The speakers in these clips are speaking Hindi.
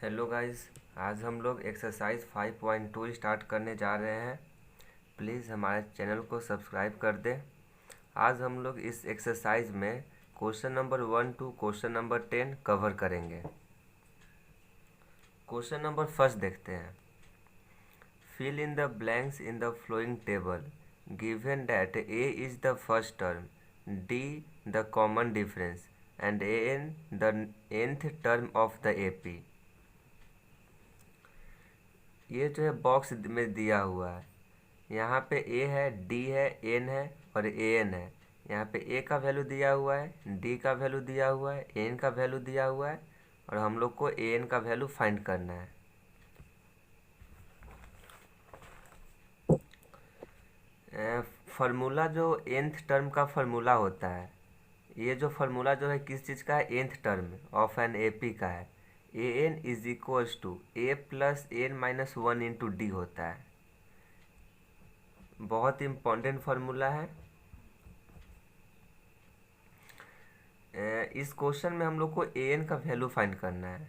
हेलो गाइस, आज हम लोग एक्सरसाइज 5.2 स्टार्ट करने जा रहे हैं। प्लीज़ हमारे चैनल को सब्सक्राइब कर दें। आज हम लोग इस एक्सरसाइज में question number 1 to question number 10 cover करेंगे। क्वेश्चन नंबर फर्स्ट देखते हैं। Fill in the blanks in the following table given that A is the first term, D the common difference and A N the nth term of the AP। ये जो है बॉक्स में दिया हुआ है। यहाँ पे ए है, डी है, एन है और ए एन है। यहाँ पे ए का वैल्यू दिया हुआ है, डी का वैल्यू दिया हुआ है, एन का वैल्यू दिया हुआ है और हम लोग को ए एन का वैल्यू फाइंड करना है। फार्मूला जो nth टर्म का फार्मूला होता है, ये जो फार्मूला जो है किस चीज़ का है? nth term of an AP का है। A N is equals to A plus N minus 1 into D होता है। बहुत इम्पॉर्टेंट फार्मूला है। इस क्वेश्चन में हम लोग को ए एन का वैल्यू फाइंड करना है।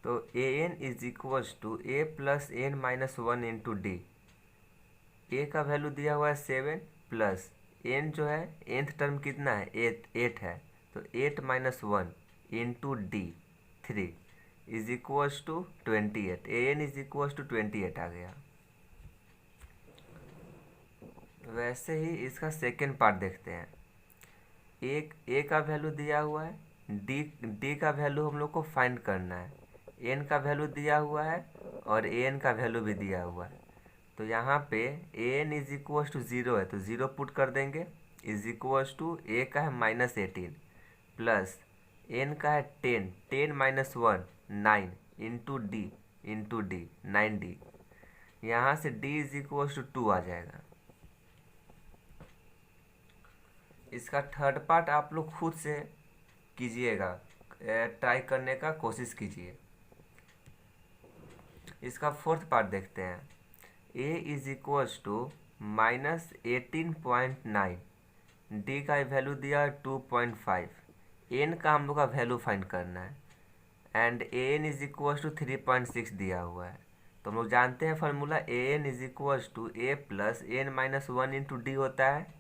तो A N is equals to A plus N minus 1 into D. A का वैल्यू दिया हुआ है 7 प्लस एन जो है nth टर्म कितना है? 8 है। तो 8 minus 1 into D 3 is equals to 28। A N is equals to 28 आ गया। वैसे ही इसका सेकेंड पार्ट देखते हैं। एक ए का वैल्यू दिया हुआ है, डी का वैल्यू हम लोग को फाइंड करना है, एन का वैल्यू दिया हुआ है और ए एन का वैल्यू भी दिया हुआ है। तो यहाँ पे ए एन इज इक्वल्स टू 0 है तो 0 पुट कर देंगे। इज इक्वल्स टू ए का है -18 प्लस एन का है 10 माइनस 1 9 इंटू डी 9D। यहाँ से डी इज इक्वल्स टू 2 आ जाएगा। इसका थर्ड पार्ट आप लोग खुद से कीजिएगा, ट्राई करने का कोशिश कीजिए। इसका फोर्थ पार्ट देखते हैं। ए इज इक्वल्स टू -18.9, डी का वैल्यू दिया 2.5, एन का हम लोग का वैल्यू फाइंड करना है and A N is equals to 3.6 दिया हुआ है। तो हम लोग जानते हैं formula A N is equals to A plus N minus 1 into D होता है।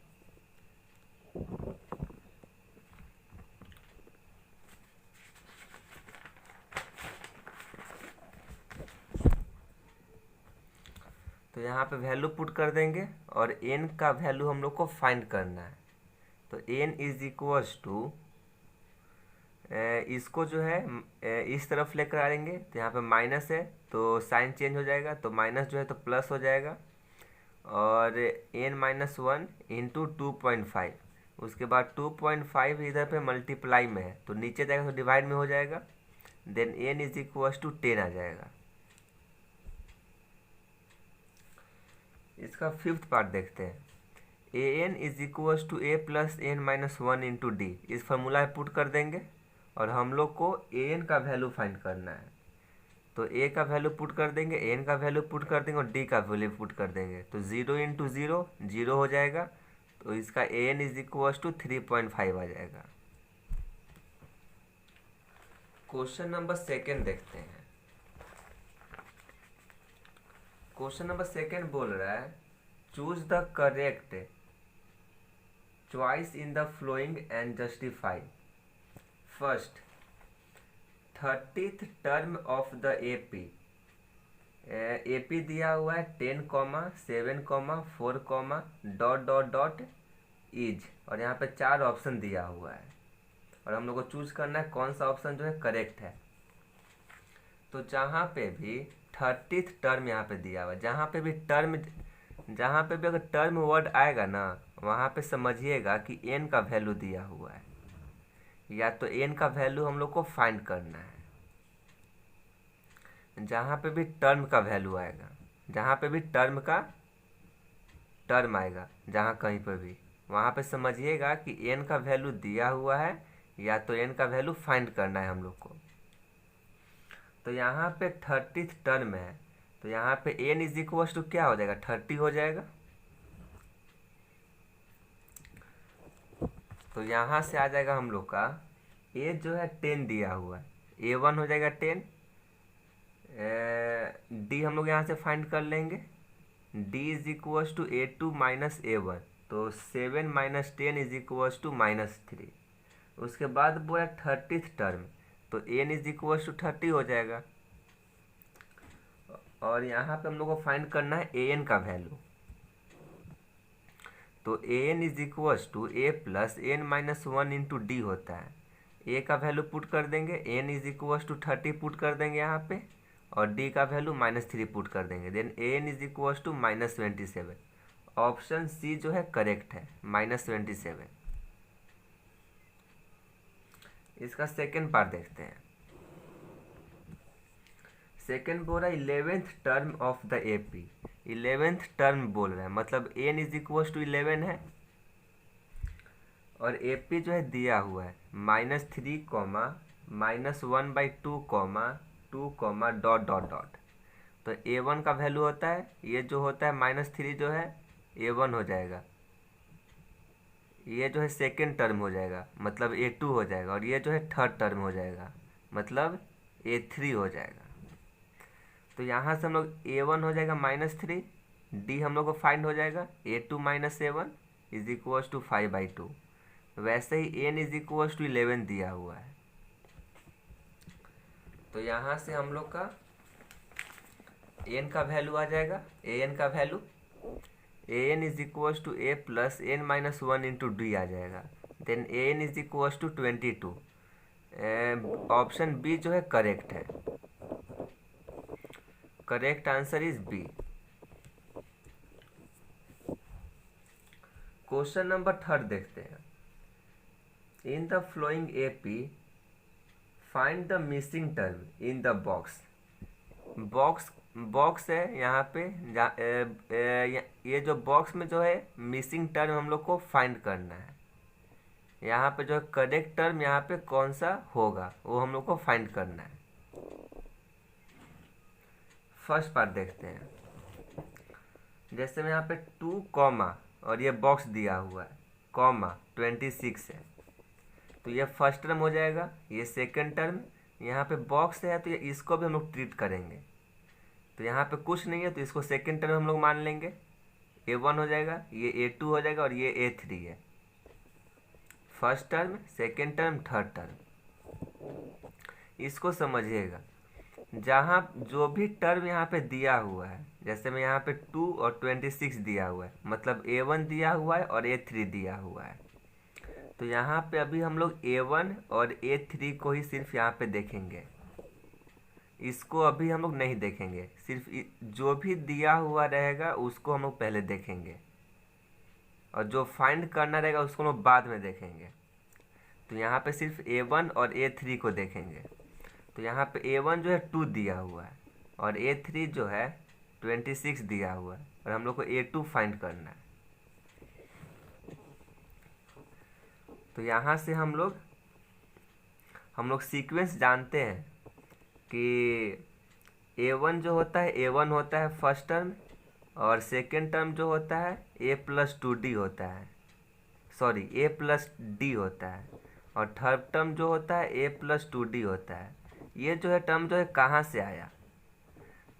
तो यहाँ पे वैल्यू पुट कर देंगे और n का वैल्यू हम लोग को फाइंड करना है। तो n इज इक्वल्स टू, इसको जो है इस तरफ लेकर आएंगे तो यहाँ पे माइनस है तो साइन चेंज हो जाएगा, तो माइनस जो है तो प्लस हो जाएगा और n माइनस 1 इंटू 2.5। उसके बाद 2.5 इधर पे मल्टीप्लाई में है तो नीचे जाएगा तो डिवाइड में हो जाएगा। Then n is equals to 10 आ जाएगा। इसका फिफ्थ पार्ट देखते हैं। A N is equals to A plus N minus 1 into D. इस फार्मूला में पुट कर देंगे और हम लोग को ए एन का वैल्यू फाइंड करना है। तो ए का वैल्यू पुट कर देंगे, एन का वैल्यू पुट कर देंगे और डी का वैल्यू पुट कर देंगे। तो 0 इंटू 0 0 हो जाएगा। तो इसका ए एन इज इक्वल्स टू 3.5 आ जाएगा। क्वेश्चन नंबर सेकेंड देखते हैं। क्वेश्चन नंबर सेकेंड बोल रहा है choose the correct choice in the flowing and justify. First, 30th term of the AP। AP दिया हुआ है 10, 7, 4, डॉट डॉट डॉट इज और यहाँ पे 4 ऑप्शन दिया हुआ है और हम लोग को चूज करना है कौन सा ऑप्शन जो है करेक्ट है। तो जहाँ पे भी 30th टर्म यहाँ पे दिया हुआ है, जहाँ पे भी अगर टर्म वर्ड आएगा ना वहाँ पे समझिएगा कि एन का वैल्यू दिया हुआ है या तो एन का वैल्यू हम लोग को फाइंड करना है। जहाँ पे भी टर्म का वैल्यू आएगा, जहाँ पे भी टर्म आएगा, जहाँ कहीं पर भी वहाँ पे समझिएगा कि एन का वैल्यू दिया हुआ है या तो एन का वैल्यू फाइंड करना है हम लोग को। तो यहाँ पे 30th टर्म है तो यहाँ पे n इज इक्वल्स टू क्या हो जाएगा? 30 हो जाएगा। तो यहाँ से आ जाएगा हम लोग का a जो है 10 दिया हुआ है A1 हो जाएगा 10, D हम लोग यहाँ से फाइंड कर लेंगे, D is equals to A2 minus A1, तो 7 माइनस 10 इज इक्वल्स टू -3। उसके बाद बोला 30th टर्म, तो n इज इक्वल्स टू 30 हो जाएगा। और यहाँ पे हम लोग को फाइंड करना है an का वैल्यू, तो an is equals to a plus n minus 1 into D होता है। a का वैल्यू पुट कर देंगे, n is equals to 30 put कर देंगे यहाँ पे, और d का वैल्यू -3 पुट कर देंगे, then an is equals to -27। Option C जो है करेक्ट है, -27। इसका सेकेंड पार्ट देखते हैं। सेकेंड बोल रहा है 11th term of the AP। 11th term बोल रहा है, मतलब n इज इक्वल्स टू 11 है, और AP जो है दिया हुआ है -3, -1/2, 2, डॉट डॉट डॉट। तो A1 का वैल्यू होता है, ये जो होता है -3 जो है A1 हो जाएगा, ये जो है सेकेंड टर्म हो जाएगा मतलब A2 हो जाएगा, और ये जो है थर्ड टर्म हो जाएगा मतलब A3 हो जाएगा। तो यहाँ से हम लोग A1 हो जाएगा -3, D हम लोग को फाइंड हो जाएगा A2 minus A1 is equals to 5/2। वैसे ही n इज इक्वल्स टू 11 दिया हुआ है, तो यहाँ से हम लोग का n का वैल्यू आ जाएगा, an का value an is equals to a plus n minus 1 into D आ जाएगा, then an is equals to 22। Option B जो है करेक्ट है, correct answer is B. Question number third देखते हैं। In the following AP find the missing term in the box. Box है यहाँ पे, ये जो बॉक्स में जो है मिसिंग टर्म हम लोग को फाइंड करना है। यहाँ पे जो है करेक्ट टर्म यहाँ पे कौन सा होगा वो हम लोग को फाइंड करना है। फर्स्ट पार्ट देखते हैं। जैसे में यहाँ पे 2 कॉमा और ये बॉक्स दिया हुआ है, कॉमा 26 है, तो ये फर्स्ट टर्म हो जाएगा, ये सेकंड टर्म। यहाँ पे बॉक्स है तो ये इसको भी हम लोग ट्रीट करेंगे, तो यहाँ पे कुछ नहीं है तो इसको सेकंड टर्म हम लोग मान लेंगे, A1 हो जाएगा, ये A2 हो जाएगा, और ये A3 है। First term, second term, third term. इसको समझिएगा, जहाँ जो भी टर्म यहाँ पे दिया हुआ है, जैसे में यहाँ पे 2 और 26 दिया हुआ है, मतलब A1 दिया हुआ है और A3 दिया हुआ है, तो यहाँ पे अभी हम लोग A1 और A3 को ही सिर्फ यहाँ पे देखेंगे, इसको अभी हम लोग नहीं देखेंगे, सिर्फ जो भी दिया हुआ रहेगा उसको हम लोग पहले देखेंगे, और जो फाइंड करना रहेगा उसको हम लोग बाद में देखेंगे। तो यहाँ पे सिर्फ A1 और A3 को देखेंगे। तो यहाँ पे A1 जो है 2 दिया हुआ है, और A3 जो है 26 दिया हुआ है, और हम लोग को A2 फाइंड करना है। तो यहाँ से हम लोग सीक्वेंस जानते हैं कि A1 जो होता है, A1 होता है फर्स्ट टर्म, और सेकेंड टर्म जो होता है A प्लस 2D होता है, सॉरी A प्लस D होता है, और थर्ड टर्म जो होता है A प्लस 2D होता है। ये जो है टर्म जो है कहाँ से आया,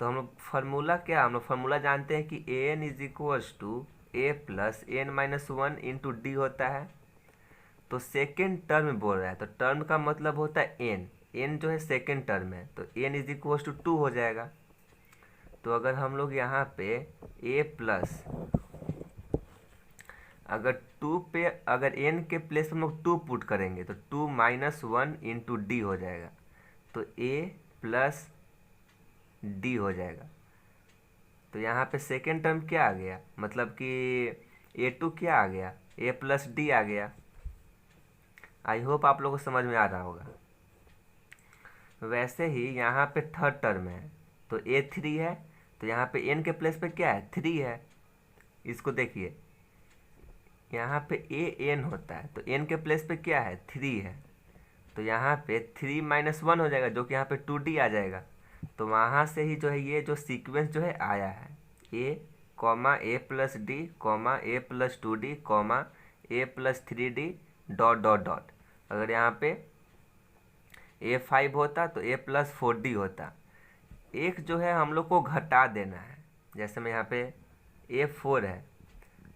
तो हम लोग फार्मूला क्या, हम लोग फार्मूला जानते हैं कि an is equals to A plus n minus 1 into D होता है। तो सेकेंड टर्म बोल रहा है, तो टर्म का मतलब होता है n जो है सेकेंड टर्म है, तो n इज इक्वल्स टू 2 हो जाएगा। तो अगर हम लोग यहाँ पे a प्लस, अगर n के प्लेस हम लोग 2 पुट करेंगे तो 2 माइनस 1 इंटू डी हो जाएगा, तो a प्लस डी हो जाएगा। तो यहाँ पे सेकेंड टर्म क्या आ गया, मतलब कि A2 क्या आ गया, A प्लस डी आ गया। आई होप आप लोगों को समझ में आ रहा होगा। वैसे ही यहाँ पे थर्ड टर्म है, तो A3 है, तो यहाँ पे n के प्लेस पे क्या है, 3 है। इसको देखिए, यहाँ पे an होता है, तो n के प्लेस पे क्या है, 3 है, तो यहाँ पे 3 माइनस 1 हो जाएगा, जो कि यहाँ पे 2D आ जाएगा। तो वहाँ से ही जो है ये जो सीक्वेंस जो है आया है, A comma A plus D comma A plus 2D comma A plus 3D dot dot dot. अगर यहाँ पे A5 होता तो A+4D होता। एक जो है हम लोग को घटा देना है, जैसे मैं यहाँ पे A4 है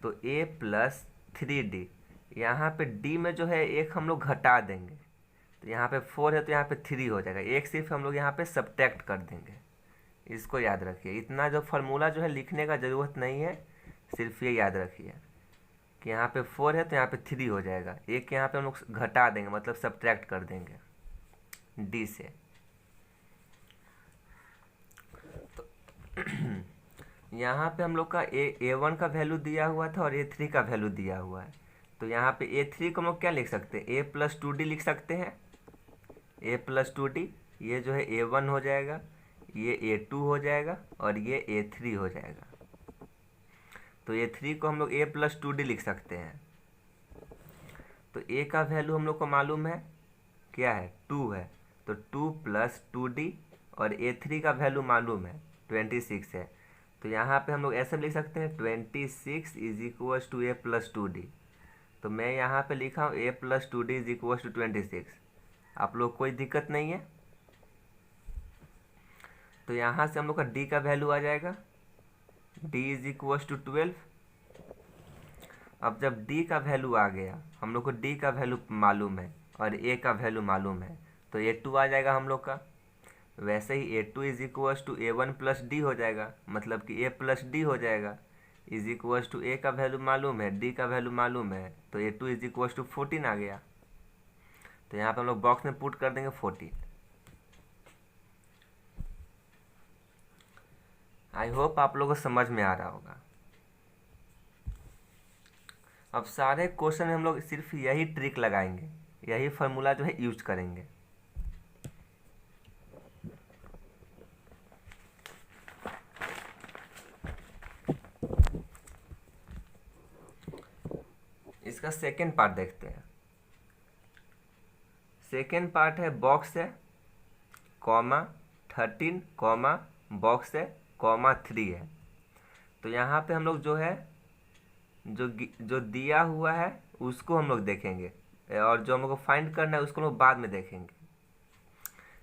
तो A+3D, यहाँ पे D में जो है एक हम लोग घटा देंगे, तो यहाँ पे 4 है तो यहाँ पे 3 हो जाएगा, एक सिर्फ हम लोग यहाँ पे सब्ट्रैक्ट कर देंगे। इसको याद रखिए, इतना जो फार्मूला जो है लिखने का ज़रूरत नहीं है, सिर्फ ये याद रखिए कि यहाँ पे 4 है तो यहाँ पे 3 हो जाएगा, एक यहाँ पे हम लोग घटा देंगे मतलब सब्ट्रैक्ट कर देंगे D से। तो यहाँ पे हम लोग का A1 का वैल्यू दिया हुआ था और A3 का वैल्यू दिया हुआ है, तो यहाँ पे A3 को हम लोग क्या लिख सकते हैं, A+2D लिख सकते हैं, A+2D। ये जो है A1 हो जाएगा, ये A2 हो जाएगा और ये A3 हो जाएगा। तो A3 को हम लोग A+2D लिख सकते हैं। तो A का वैल्यू हम लोग को मालूम है क्या है, 2 है, तो 2+2D, और A3 का वैल्यू मालूम है 26 है, तो यहाँ पे हम लोग ऐसे लिख सकते हैं 26 = A+2D। तो मैं यहाँ पे लिखा हूँ A+2D = 26। आप लोग कोई दिक्कत नहीं है। तो यहाँ से हम लोग का D का वैल्यू आ जाएगा, D = 12। अब जब D का वैल्यू आ गया, हम लोग को D का वैल्यू मालूम है और A का वैल्यू मालूम है, तो A2 आ जाएगा हम लोग का। वैसे ही A2 = A1+D हो जाएगा, मतलब कि A+D हो जाएगा, A का वैल्यू मालूम है, D का वैल्यू मालूम है, तो A2 = 14 आ गया। तो यहाँ पे हम लोग बॉक्स में पुट कर देंगे 14। आई होप आप लोगों को समझ में आ रहा होगा। अब सारे क्वेश्चन में हम लोग सिर्फ यही ट्रिक लगाएंगे, यही फार्मूला जो है यूज करेंगे। इसका सेकेंड पार्ट देखते हैं। सेकेंड पार्ट है बॉक्स है, कॉमा 13, कॉमा बॉक्स है, कॉमा 3 है। तो यहाँ पे हम लोग जो है जो दिया हुआ है उसको हम लोग देखेंगे, और जो हम लोग को फाइंड करना है उसको हम लोग बाद में देखेंगे।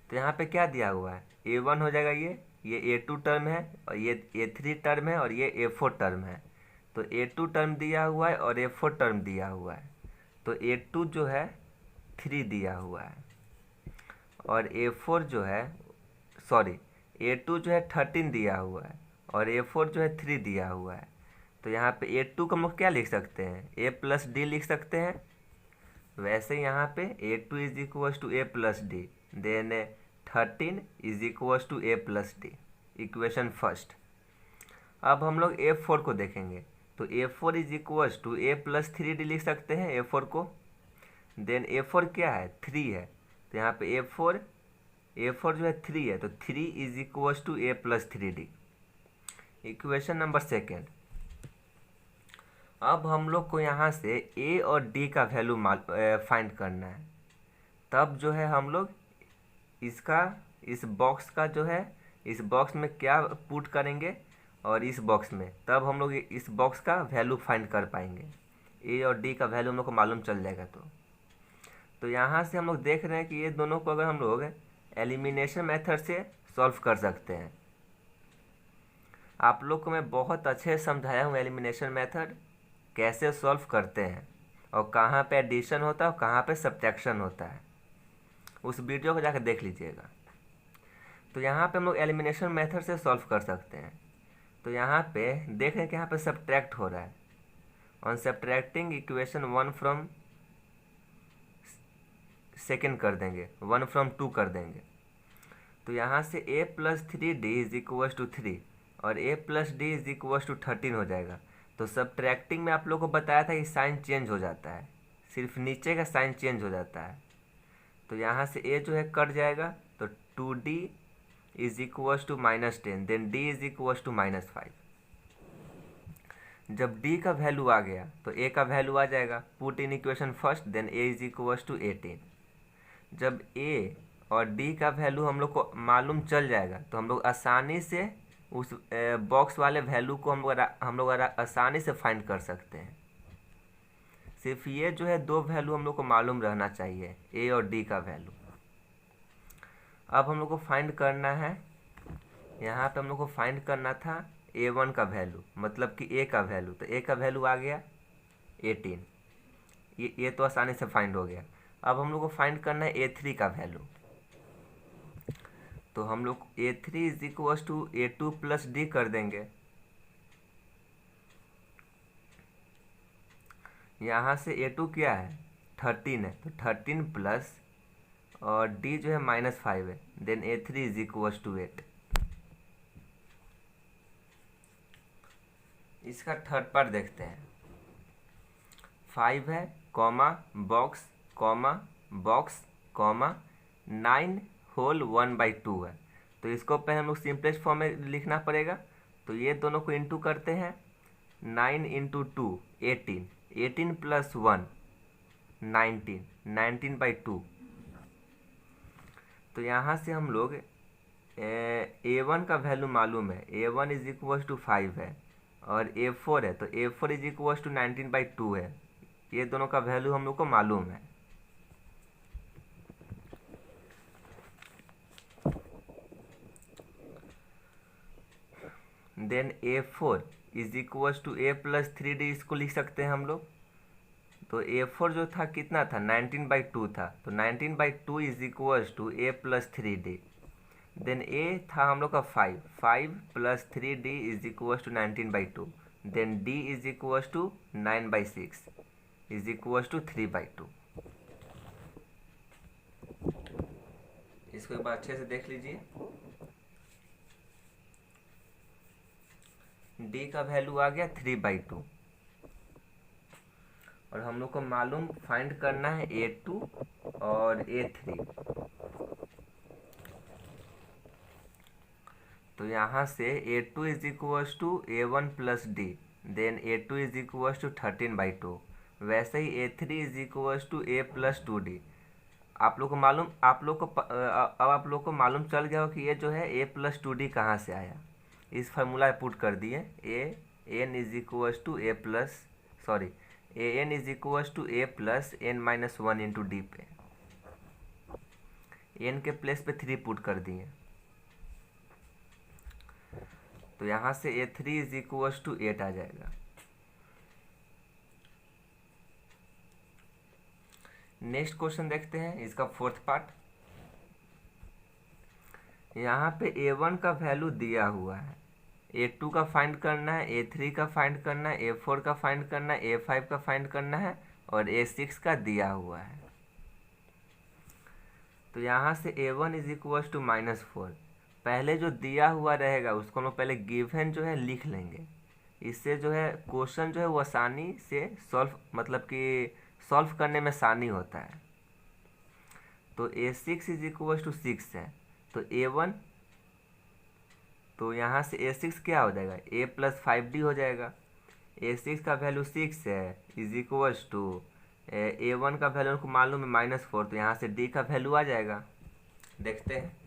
तो यहाँ पे क्या दिया हुआ है, A1 हो जाएगा, ये A2 टर्म है, और ये A3 टर्म है, और ये A4 टर्म है। तो A2 टर्म दिया हुआ है और A4 टर्म दिया हुआ है, तो A2 जो है 3 दिया हुआ है, और A4 जो है A2 जो है 13 दिया हुआ है, और A4 जो है 3 दिया हुआ है। तो यहाँ पे A2 को हम लोग क्या लिख सकते हैं, A+D लिख सकते हैं। वैसे यहाँ पे A2 = A+D, then 13 = A+D, equation first. अब हम लोग A4 को देखेंगे, तो A4 = A+3D लिख सकते हैं A4 को। देन A4 क्या है, 3 है, तो यहाँ पे A4 जो है 3 है, तो 3 = A+3D, इक्वेशन नंबर सेकेंड। अब हम लोग को यहाँ से A और D का वैल्यू फाइंड करना है। तब जो है हम लोग इस बॉक्स का जो है, इस बॉक्स में क्या पुट करेंगे, और इस बॉक्स में, तब हम लोग इस बॉक्स का वैल्यू फाइंड कर पाएंगे। A और D का वैल्यू हम लोग को मालूम चल जाएगा। तो यहाँ से हम लोग देख रहे हैं कि ये दोनों को अगर हम लोग एलिमिनेशन मेथड से सॉल्व कर सकते हैं। आप लोग को मैं बहुत अच्छे से समझाया हूँ एलिमिनेशन मेथड कैसे सॉल्व करते हैं, और कहाँ पे एडिशन होता है और कहाँ पे सब्ट्रैक्शन होता है। उस वीडियो को जाकर देख लीजिएगा। तो यहाँ पे हम लोग एलिमिनेशन मेथड से सॉल्व कर सकते हैं। तो यहाँ पे देख रहे हैं कि यहाँ पे सब्ट्रैक्ट हो रहा है। On subtracting equation 1 from second कर देंगे, 1 from 2 कर देंगे। तो यहाँ से A+3D = 3 और A+D = 13 हो जाएगा। तो सब्ट्रैक्टिंग में आप लोगों को बताया था कि साइन चेंज हो जाता है, सिर्फ नीचे का साइन चेंज हो जाता है। तो यहाँ से A जो है कट जाएगा, तो 2D = -10, देन D = -5। जब D का वैल्यू आ गया तो A का वैल्यू आ जाएगा, put in equation first, then A = 18। जब A और D का वैल्यू हम लोग को मालूम चल जाएगा तो हम लोग आसानी से उस बॉक्स वाले वैल्यू को हम लोग आसानी से फाइंड कर सकते हैं। सिर्फ ये जो है दो वैल्यू हम लोग को मालूम रहना चाहिए, A और D का वैल्यू। अब हम लोग को फाइंड करना है, यहाँ पे हम लोग को फाइंड करना था A1 का वैल्यू, मतलब कि A का वैल्यू। तो A का वैल्यू आ गया 18, ये तो आसानी से फाइंड हो गया। अब हम लोग को फाइंड करना है A3 का वैल्यू। तो हम लोग A3 is equal to A2 plus D कर देंगे। यहाँ से A2 क्या है 13 है, तो 13 प्लस और डी जो है -5 है, then A3 is equal to 8। इसका थर्ड पार्ट देखते हैं। 5 है comma box comma box comma 9 whole 1/2 है। तो इसको पहले हम लोग सिंपलेस्ट फॉर्म में लिखना पड़ेगा। तो ये दोनों को इंटू करते हैं, 9 इंटू 2 18, 18 प्लस 1 19, 19/2। तो यहाँ से हम लोग A1 का वैल्यू मालूम है, A1 इज इक्वल टू 5 है, और A4 है, तो A4 इज इक्वल टू 19/2 है। ये दोनों का वैल्यू हम लोग को मालूम है। Then A4 is equal to A plus 3D, इसको लिख सकते हैं हम लोग। तो A4 जो था कितना था 19/2 था, तो 19/2 is equal to A plus 3D। Then A था हम लोग का 5 plus 3D is equal to 19/2। Then D is equal to 9/6 is equal to 3/2। इसको एक बार अच्छे से देख लीजिए। D का वैल्यू आ गया 3/2, और हम लोग को मालूम फाइंड करना है A2 और A3। तो यहाँ से A2 is equal to A1 plus D, then A2 is equal to 13/2। वैसे ही A3 is equal to A plus 2D। आप लोग को मालूम, अब आप लोग को मालूम चल गया हो कि ये जो है A प्लस 2D कहाँ से आया। इस फार्मूला पुट कर दिए, AN is equal to A plus AN is equal to A plus N-1 into D पे N के प्लेस पे 3 पुट कर दिए। तो यहाँ से A3 इज इक्वल टू 8 आ जाएगा। नेक्स्ट क्वेश्चन देखते हैं, इसका फोर्थ पार्ट। यहाँ पे A1 का वैल्यू दिया हुआ है, A2 का फाइंड करना है, A3 का फाइंड करना है, A4 का फाइंड करना है, A5 का फाइंड करना है, और A6 का दिया हुआ है। तो यहाँ से A1 इज इक्वल टू -4। पहले जो दिया हुआ रहेगा उसको हम लोग पहले गिवन जो है लिख लेंगे। इससे जो है क्वेश्चन जो है वो आसानी से सॉल्व करने में आसानी होता है। तो A6 इज इक्वल टू 6 है, तो A1, तो यहाँ से A6 क्या हो जाएगा A प्लस 5D हो जाएगा। A6 का वैल्यू 6 है इज इक्वल टू A1 का वैल्यू उनको मालूम है -4, तो यहाँ से D का वैल्यू आ जाएगा। देखते हैं।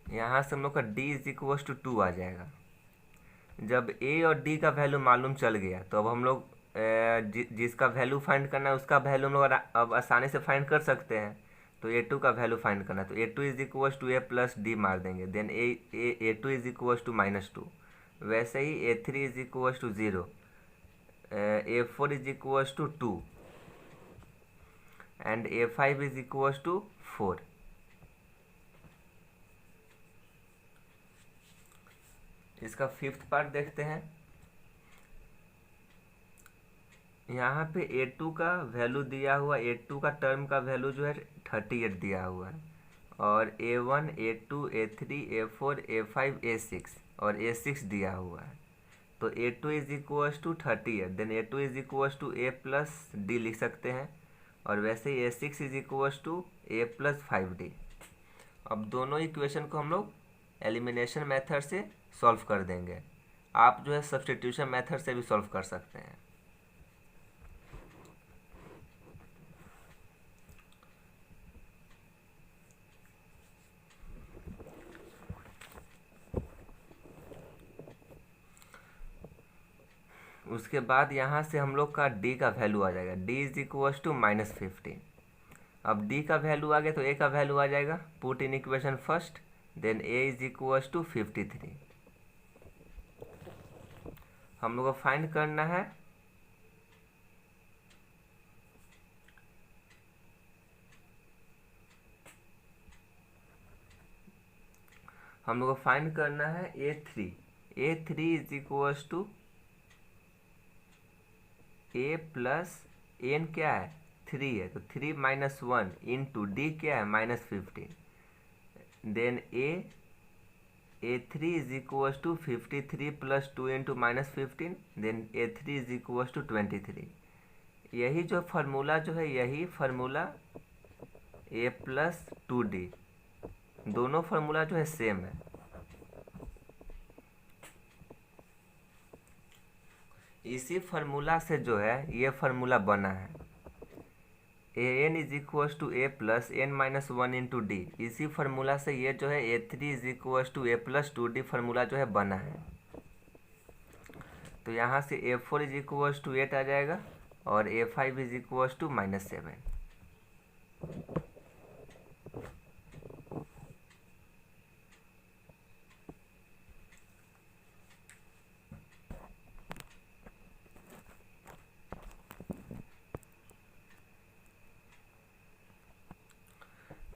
यहाँ से हम लोग का D इज इक्वल टू 2 आ जाएगा। जब A और D का वैल्यू मालूम चल गया, तो अब हम लोग जिसका वैल्यू फाइंड करना है उसका वैल्यू हम लोग अब आसानी से फाइंड कर सकते हैं। तो A2 का वैल्यू फाइंड करना है, तो A2 is equal to A plus D मार देंगे, then A2 is equal to -2। वैसे ही A3 is equal to 0, A4 is equal to 2 and A5 is equal to 4। इसका फिफ्थ पार्ट देखते हैं। यहाँ पे A2 का वैल्यू दिया हुआ, A2 का टर्म का वैल्यू जो है 38 दिया हुआ है, और A1 A2 A3 A4 A5 A6 और A6 दिया हुआ है। तो A2 is equal to 38, then A2 is equal to A plus D लिख सकते हैं, और वैसे ही A6 is equal to A plus 5D। अब दोनों इक्वेशन को हम लोग एलिमिनेशन मेथड से सॉल्व कर देंगे। आप जो है सब्स्टिट्यूशन मेथड से भी सॉल्व कर सकते हैं। उसके बाद यहाँ से हम लोग का डी का वैल्यू आ जाएगा, डी इज इक्वल टू -15। अब डी का वैल्यू आ गया तो ए का वैल्यू आ जाएगा, put in equation first, then A is equal to 53। हम लोग को फाइंड करना है A3 is equal to A plus N क्या है 3 है, तो 3 - 1 इंटू डी क्या है -15, then A3 is equal to 53 + 2 into -15, then A3 is equal to 23। यही जो फार्मूला जो है, यही फार्मूला A + 2D, दोनों फार्मूला जो है सेम है। इसी फार्मूला से जो है ये फार्मूला बना है, an is equal to a plus n - 1 into D. इसी फार्मूला से ये जो है A3 is equal to a + 2D formula जो है बना है। तो यहाँ से A4 इज इक्वल टू 8 आ जाएगा और A5 is equal to -7।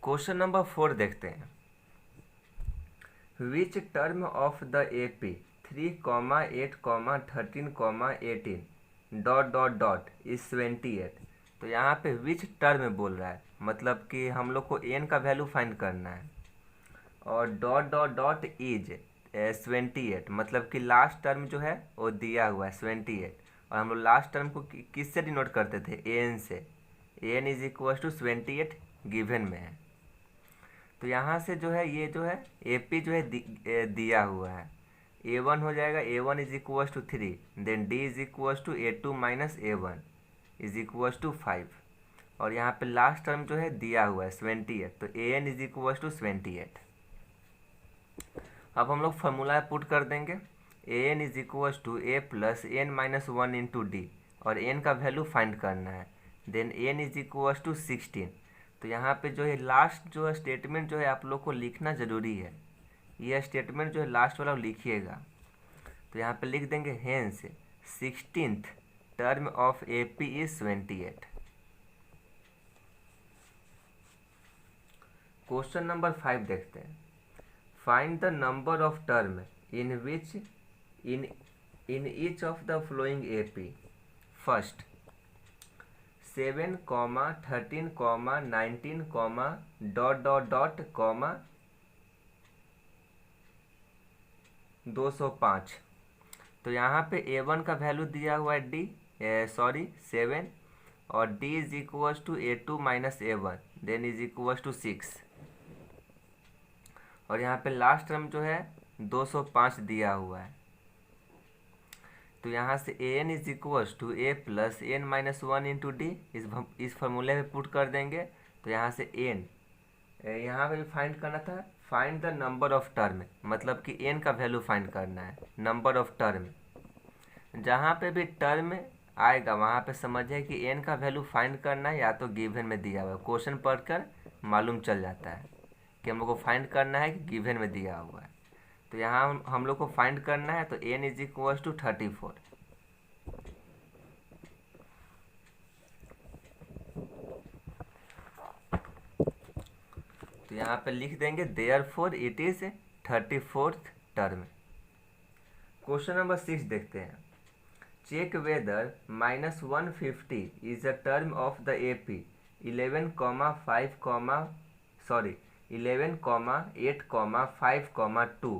Question number 4 देखते हैं। Which term of the AP 3, 8, 13, 18 ... is 28। तो यहाँ पे विच टर्म बोल रहा है, मतलब कि हम लोग को n का वैल्यू फाइंड करना है, और ... इज 28, मतलब कि लास्ट टर्म जो है वो दिया हुआ है 28, और हम लोग लास्ट टर्म को किससे डिनोट करते थे, an से। an is equal to 28 given में है। तो यहाँ से जो है ये जो है AP जो है दिया हुआ है, A1 हो जाएगा, A1 is equal to 3, then D is equal to A2 - A1 is equal to 5, और यहाँ पे लास्ट टर्म जो है दिया हुआ है 28, तो an इज इक्वल टू 28। अब हम लोग फार्मूला पुट कर देंगे, an is equal to a plus n - 1 into D, और n का वैल्यू फाइंड करना है, then n is equal to 16। तो यहाँ पे जो है लास्ट जो है स्टेटमेंट जो है आप लोग को लिखना ज़रूरी है, यह स्टेटमेंट जो है लास्ट वाला लिखिएगा। तो यहाँ पे लिख देंगे hence 16th term of AP is 28। Question number 5 देखते हैं। Find the number of term in which in each of the following AP। First 7, 13, 19, ... 205। तो यहाँ पे A1 का वैल्यू दिया हुआ है 7, और D is equal to A2 - A1, then is equal to 6, और यहाँ पे लास्ट टर्म जो है 205 दिया हुआ है। तो यहाँ से an is equal to a plus n - 1 into D, इस फार्मूले में पुट कर देंगे। तो यहाँ से n यहाँ पे फाइंड करना था, find the number of term, मतलब कि n का वैल्यू फाइंड करना है, नंबर ऑफ टर्म। जहाँ पे भी टर्म आएगा वहाँ पे समझिए कि n का वैल्यू फाइंड करना है, या तो गिवन में दिया हुआ है। क्वेश्चन पढ़कर मालूम चल जाता है कि हम लोग को फाइंड करना है कि गिवन में दिया हुआ है। तो यहाँ हम लोग को फाइंड करना है, तो n इज इक्वल टू 34। तो यहाँ पे लिख देंगे therefore it is 34th term. Question number 6 देखते हैं। Check whether -150 is a term of the AP 11, 8, 5, 2 ...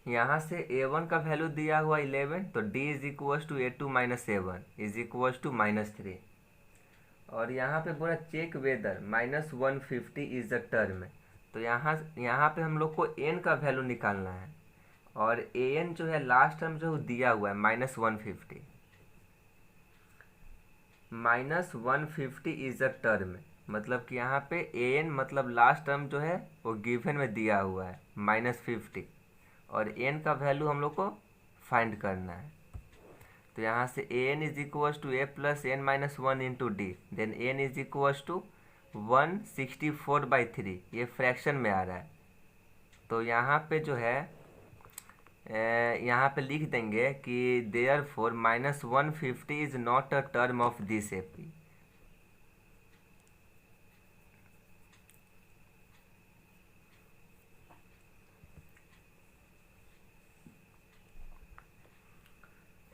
यहाँ से A1 का वैल्यू दिया हुआ 11, तो D is equal to A2 - A1 is equal to -3, और यहाँ पे बोला check whether -150 is a term. तो यहाँ पे हम लोग को n का वैल्यू निकालना है, और an जो है लास्ट टर्म जो दिया हुआ है -150, -150 इज अ टर्म, मतलब कि यहाँ पे an मतलब लास्ट टर्म जो है वो गिवन में दिया हुआ है -50, और एन का वैल्यू हम लोग को फाइंड करना है। तो यहाँ से A N is equal to A plus N minus one into D, then N is equal to 164/3, ये फ्रैक्शन में आ रहा है। तो यहाँ पे जो है यहाँ पे लिख देंगे कि therefore -150 is not a term of this AP.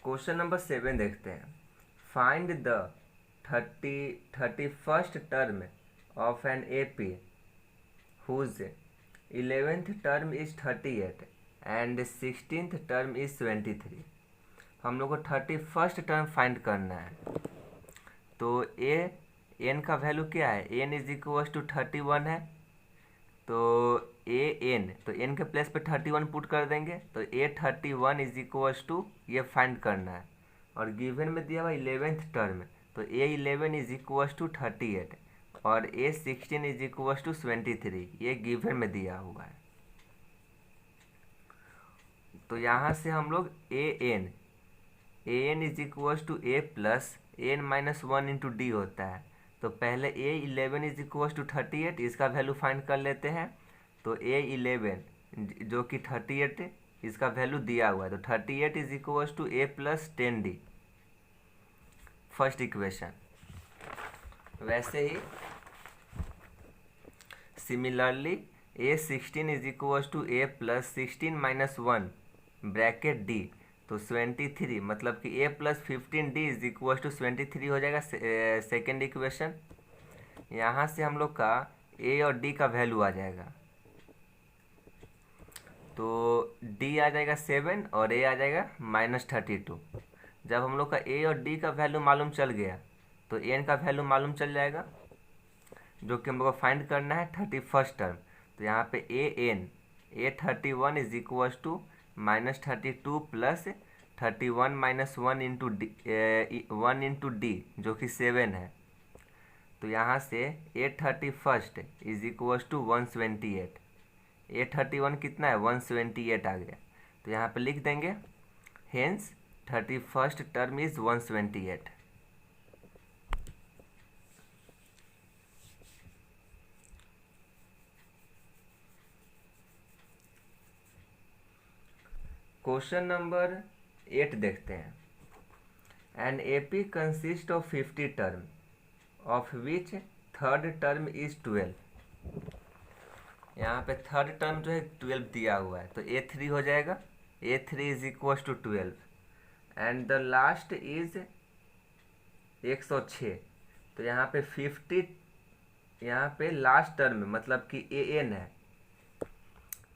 Question number 7 देखते हैं। Find the 31st term of an AP whose 11th term is 38 and 16th term is 23। हम लोग को 31st टर्म फाइंड करना है। तो एन का वैल्यू क्या है, एन इज इक्वल टू 31 है, तो एन, तो एन के प्लेस पे 31 पुट कर देंगे, तो A31 इज इक्वल टू, ये फाइंड करना है। और गिवन में दिया हुआ 11th टर्म, तो A11 इज इक्वल टू 38 और A16 इज इक्वल टू 23, ये गिवन में दिया हुआ है। तो यहाँ से हम लोग an is equal to a plus N minus one into D होता है। तो पहले A11 इज इक्वल टू 38, इसका वैल्यू फाइंड कर लेते हैं। तो A11 जो कि 38, इसका वैल्यू दिया हुआ है, तो 38 is equal to a plus 10d, first equation. वैसे ही similarly A16 is equal to a plus 16 minus 1 bracket d, तो 23, मतलब कि a plus 15d is equal to 23 हो जाएगा सेकेंड इक्वेशन। यहाँ से हम लोग का a और d का वैल्यू आ जाएगा, तो d आ जाएगा 7 और a आ जाएगा -32। जब हम लोग का a और d का वैल्यू मालूम चल गया, तो n का वैल्यू मालूम चल जाएगा, जो कि हम लोग को फाइंड करना है 31st टर्म। तो यहाँ पे A31 is equal to -32 plus 31 minus 1 into D, जो कि 7 है। तो यहाँ से A31 is equal to 128, A31 कितना है, 128 आ गया। तो यहाँ पे लिख देंगे hence 31st term is 128। Question number 8 देखते हैं। An AP consist of 50 term of which third term is 12। यहाँ पे थर्ड टर्म जो है 12 दिया हुआ है, तो A3 हो जाएगा, A3 is equal to 12 and the last is 106। तो यहाँ पे 50, यहाँ पे लास्ट टर्म मतलब कि AN है,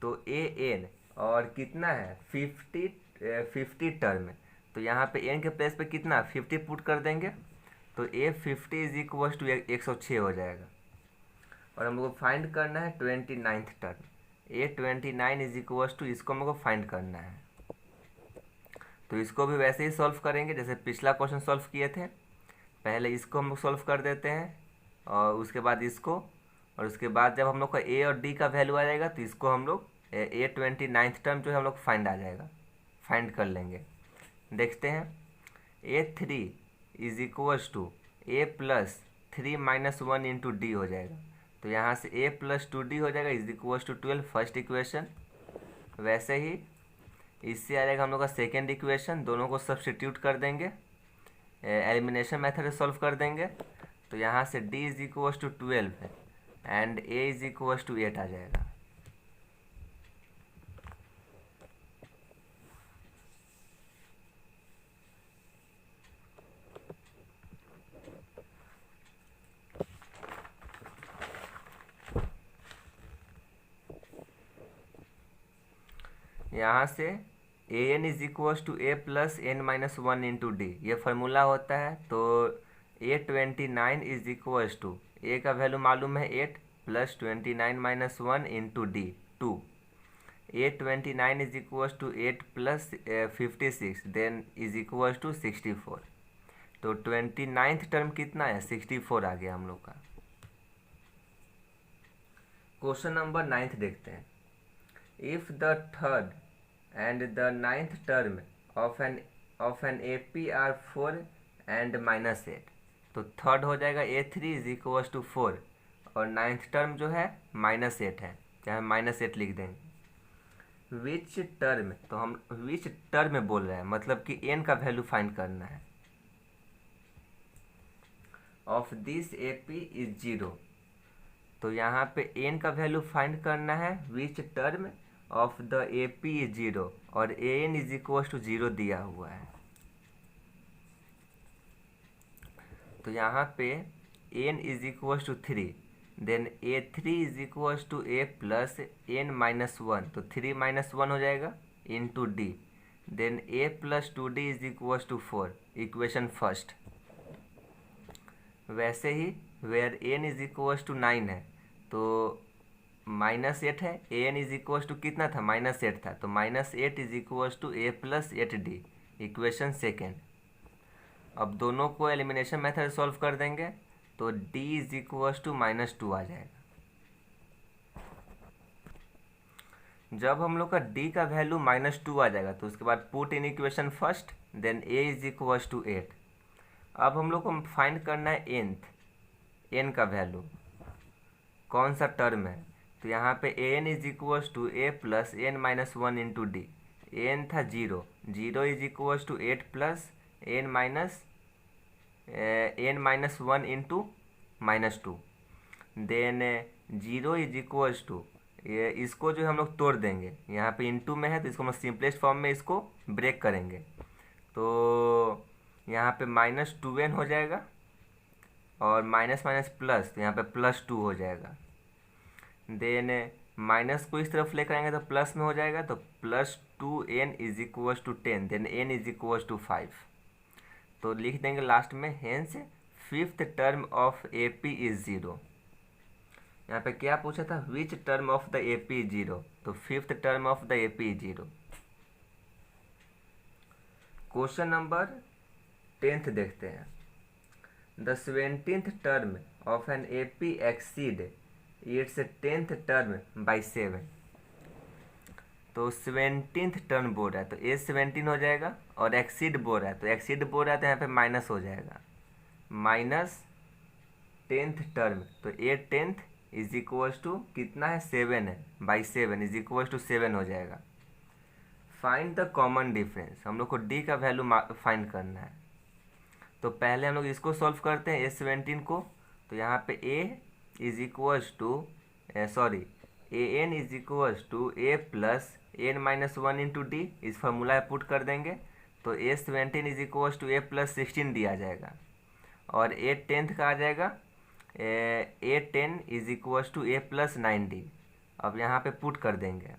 तो AN और कितना है 50 टर्म। तो यहाँ पे n के प्लेस पे कितना 50 पुट कर देंगे, तो A50 इज इक्वल टू 106 हो जाएगा। और हम लोग को फाइंड करना है 29th term, A29 is equal to, इसको हम लोग को फाइंड करना है। तो इसको भी वैसे ही सॉल्व करेंगे जैसे पिछला क्वेश्चन सॉल्व किए थे। पहले इसको हम लोग सॉल्व कर देते हैं और उसके बाद इसको, और उसके बाद जब हम लोग का a और d का वैल्यू आ जाएगा, तो इसको हम लोग A29th टर्म जो है हम लोग फाइंड आ जाएगा, फाइंड कर लेंगे। देखते हैं A3 is equal to a plus 3 minus 1 into D हो जाएगा। तो यहाँ से a प्लस 2d हो जाएगा is equal to 12, first equation. वैसे ही इससे आ जाएगा हम लोग का सेकेंड इक्वेशन, दोनों को सब्स्टिट्यूट कर देंगे, एलिमिनेशन मेथड से सॉल्व कर देंगे। तो यहाँ से d is equal to 12 and a is equal to 8 आ जाएगा। यहाँ से an is equal to a plus N minus 1 into D, ये फार्मूला होता है। तो A29 is equal to, a का वैल्यू मालूम है 8 plus 29 minus 1 into D 2। A29 is equal to 8 plus 56 then is equal to 64। तो 29th टर्म कितना है, 64 आ गया हम लोग का। क्वेश्चन नंबर 9 देखते हैं। If the third and the ninth term of an AP are 4 and -8। तो थर्ड हो जाएगा A3 इज इक्वल टू 4 और नाइन्थ टर्म जो है -8 है, चाहे -8 लिख देंगे। विच टर्म, तो हम विच टर्म बोल रहे हैं, मतलब कि n का वैल्यू फाइंड करना है। ऑफ दिस AP इज 0, तो यहाँ पे n का वैल्यू फाइंड करना है। विच term of the AP is 0 और an इज इक्वल टू 0 दिया हुआ है। तो यहाँ पे n is equal to 3, then A3 is equal to A plus n -1, तो 3 -1 हो जाएगा into D, then A plus 2D is equal to 4, equation first. वैसे ही where n is equal to 9 है तो -8 है, an इज इक्वल टू कितना था, -8 था, तो -8 is equal to A plus 8D, equation second. अब दोनों को एलिमिनेशन मेथड सॉल्व कर देंगे तो D इज इक्वल टू -2 आ जाएगा। जब हम लोग का D का वैल्यू -2 आ जाएगा तो उसके बाद put in equation first, then A is equal to 8। अब हम लोग को फाइंड करना है n का वैल्यू, कौन सा टर्म है। तो यहाँ पे an is equal to A plus n -1 into D, n था 0, 0 is equal to 8 plus n -1 into -2, then 0 is equal to, इसको जो हम लोग तोड़ देंगे, यहाँ पे इंटू में है तो इसको हम सिंपलेस्ट फॉर्म में इसको ब्रेक करेंगे, तो यहाँ पे -2n हो जाएगा और माइनस माइनस प्लस, तो यहाँ पे +2 हो जाएगा। देन माइनस को इस तरफ लेकर आएंगे तो प्लस में हो जाएगा, तो +2n is equal to 10, then n is equal to 5। तो लिख देंगे लास्ट में hence fifth term of AP is 0। यहाँ पे क्या पूछा था, which term of the AP is 0, तो fifth term of the AP is 0। Question number 10th देखते हैं। The 17th term of an AP exceed its 10th term by 7। तो 17th टर्म बोल रहा है तो A 17 हो जाएगा, और एक्सीड बोल रहा है तो एक्सीड बोल रहा है तो यहाँ पे माइनस हो जाएगा, -10th टर्म, तो A 10th is equal to कितना है, 7 है, बाई 7 इज इक्वल टू 7 हो जाएगा। फाइंड द कॉमन डिफरेंस, हम लोग को D का वैल्यू फाइंड करना है। तो पहले हम लोग इसको सॉल्व करते हैं A 17 को, तो यहाँ पे A is equal to an is equal to A plus n -1 into D, इस फार्मूला पुट कर देंगे तो A 17 is equal to A plus 16 दिया जाएगा, और A 10th का आ जाएगा A 10 is equal to A plus 9D। अब यहाँ पे पुट कर देंगे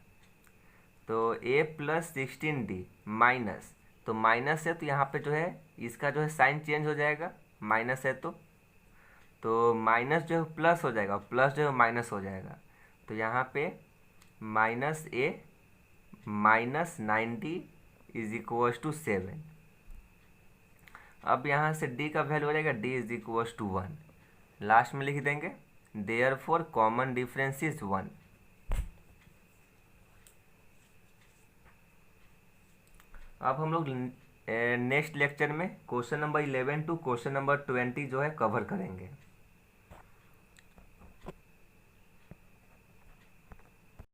तो A प्लस 16D माइनस, तो माइनस है तो यहाँ पे जो है इसका जो है साइन चेंज हो जाएगा, माइनस है तो माइनस जो है प्लस हो जाएगा, प्लस जो है माइनस हो जाएगा, तो यहाँ पे -A -9D is equal to 7। अब यहाँ से D का वैल्यू हो जाएगा D is equal to 1, last में लिख देंगे देयरफॉर कॉमन डिफरेंस इज 1। अब हम लोग नेक्स्ट लेक्चर में question number 11 to question number 20 जो है कवर करेंगे।